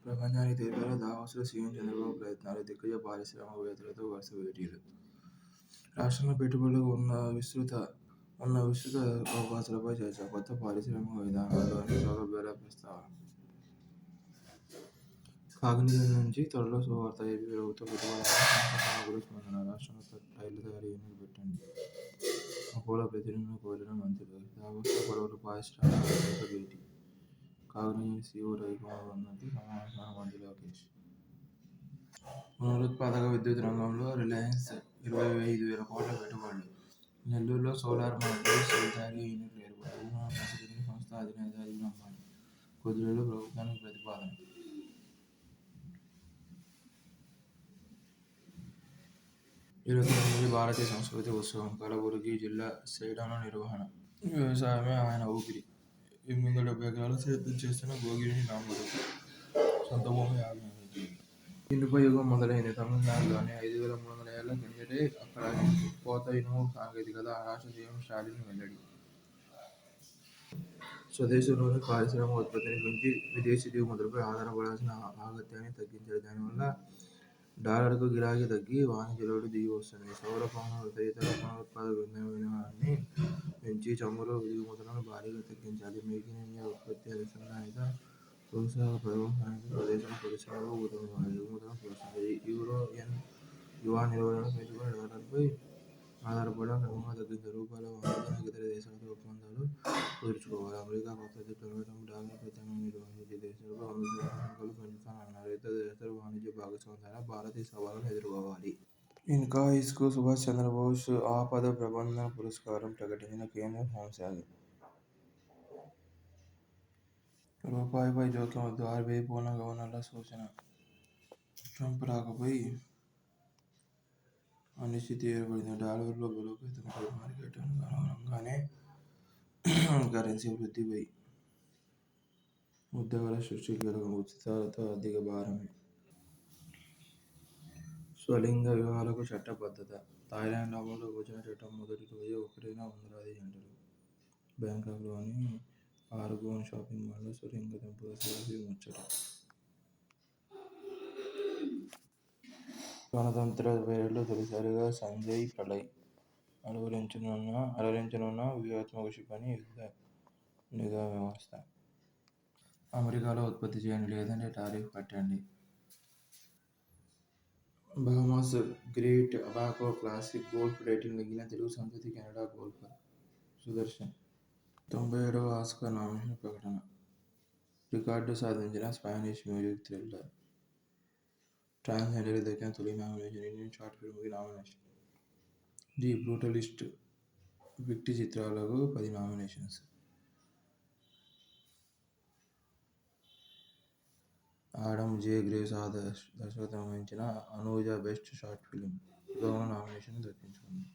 ప్రపంచానికి తెలిపేలా దావోస్లో సీఎం చంద్రబాబు ప్రయత్నాలు, దిగ్గజ పారిశ్రామికవేత్తలతో వరుస భేటీలు. రాష్ట్రంలో పెట్టుబడులకు ఉన్న విస్తృత అవకాశాలపై చర్చ, కొత్త పారిశ్రామిక విధానాల్లోని సౌలభ్యాల ప్రస్తావన. కాగ్నిజెంట్ నుంచి త్వరలో శుభవార్త, ఏపీ ప్రభుత్వ పెట్టుబడులపై సంస్థ ప్రముఖుల స్పందన. రాష్ట్రంలో టైర్ల తయారీ యూనిట్ పెట్టండి, అపోలో ప్రతినిధులను కోరిన మంత్రులు. దావోస్లో పలువురు పారిశ్రామికవేత్తలతో భేటీ. కాగ్నిజెంట్ సీఈఓ రవికుమార్ వర్ధంతి సమావేశానికి మంత్రి లోకేష్. పునరుత్పాదక విద్యుత్ రంగంలో రిలయన్స్ 25,000 కోట్ల పెట్టుబడులు. నెల్లూరులో సోలార్ మాడ్యూల్, సెల్ తయారీ యూనిట్ల ఏర్పాటు. ఊహను ప్రసిద్ధిని సంస్థ అధినేత నమ్మాలి. కొద్ది రోజుల్లో ప్రభుత్వానికి ప్రతిపాదన. 29 భారతీయ సంస్కృతి ఉత్సవం కలబురగి జిల్లా సేడంలో నిర్వహణ. వ్యవసాయమే ఆయన ఊపిరి. 870 ఎకరాల్లో సేద్యం చేస్తున్న భోగిని రాముడు. సొంత భూమి 50 ఎకరాలు. ఇనుప యుగం మొదలైంది తమిళనాడులోనే. 5,300 ఏళ్ల కిందటే అక్కడ కోత ఇనుము సాంకేతికత. ఆ రాష్ట్ర సీఎం స్టాలిన్ వెల్లడి. స్వదేశంలోని పారిశ్రామిక ఉత్పత్తిని పెంచి విదేశీ దిగుమతులపై ఆధారపడాల్సిన అగత్యాన్ని తగ్గించాలి. దానివల్ల డాలర్కు గిరాకీ తగ్గి వాణిజ్య లోటు దిగి వస్తుంది. సౌర, పవన, తదితర పునరుత్పాదక ఇంధన వినియోగాన్ని పెంచి చమురు దిగుమతులను భారీగా తగ్గించాలి. మేక్ ఇన్ ఇండియా ఉత్పత్తి అనుసంధానిత ప్రోత్సాహక పథకంతో స్వదేశీ పరిశ్రమలకు ఊతమివ్వాలి. దిగుమతులను ప్రోత్సహించాలి. యూరో, యెన్, యువాన్ నిల్వలను పెంచుకొని డాలర్పై ఆధారపడడం క్రమంగా తగ్గించాలి. రూపాయల వాణిజ్యానికి ఇతర దేశాలతో ఒప్పందాలు కుదుర్చుకోవాలి. అమెరికా కొత్త డిప్లొమాటిక్ డాలర్ ప్రత్యామ్నాయం నిర్వహించే దేశాలపై 100% సుంకాలు పెంచుతానన్నారు. ఇతర దేశాలతో వాణిజ్య భాగస్వామ్యం ద్వారా భారత్ ఈ సవాళ్లను ఎదుర్కోవాలి. ఇన్కాయిస్కు సుభాష్ చంద్రబోస్ ఆపద ప్రబంధన పురస్కారం ప్రకటించిన కేంద్ర హోంశాఖ. రూపాయిపై జోక్యం వద్దు, ఆర్బీఐ పూర్ణ గవర్నర్ల సూచన. ట్రంప్ రాకపై అనిశ్చితి ఏర్పడింది. డాలర్లో బలోపేతంపై మార్కెట్ అనుగుణంగానే కరెన్సీ వృద్ధిపై ఉద్వేగాల సృష్టి కీలకం. ఉచితాలతో ఆర్థిక భారమే. స్వలింగ వివాహాలకు చట్టబద్ధత. థాయిలాండ్లో అమల్లోకి వచ్చిన చట్టం మొదటి రోజే ఒకటైన వందలాది జంటలు. బ్యాంకాక్లోని ఆర్గోన్ షాపింగ్ మాల్లో స్వలింగ దంపతుల సెల్ఫీ ముచ్చట. గణతంత్ర పెరేడ్లో తొలిసారిగా సంజయ్ ప్రళయ్. అలరించనున్న వ్యూహాత్మక క్షిపణి యుద్ధ నిఘా వ్యవస్థ. అమెరికాలో ఉత్పత్తి చేయండి, లేదంటే టారిఫ్ కట్టండి. Bahamas great Abaco classic golf title నెగ్గిన తెలుగు సంతతి కెనడా గోల్ఫర్ సుదర్శన్. 97వ ఆస్కార్ నామినేషన్ ప్రకటన. రికార్డు సాధించిన స్పానిష్ మ్యూజిక్ థ్రిల్లర్. ట్రాన్స్జెండర్కి దక్కిన తొలి నామినేషన్. ఇండియన్ షార్ట్ ఫిల్మ్కి నామినేషన్. ది బ్రూటలిస్ట్, విక్టి చిత్రాలకు 10 నామినేషన్స్. Adam J. గ్రేవ్స్ దర్శకత్వం వహించిన అనూజ బెస్ట్ షార్ట్ ఫిల్మ్ విభాగంలో నామినేషన్ దక్కించుకుంది.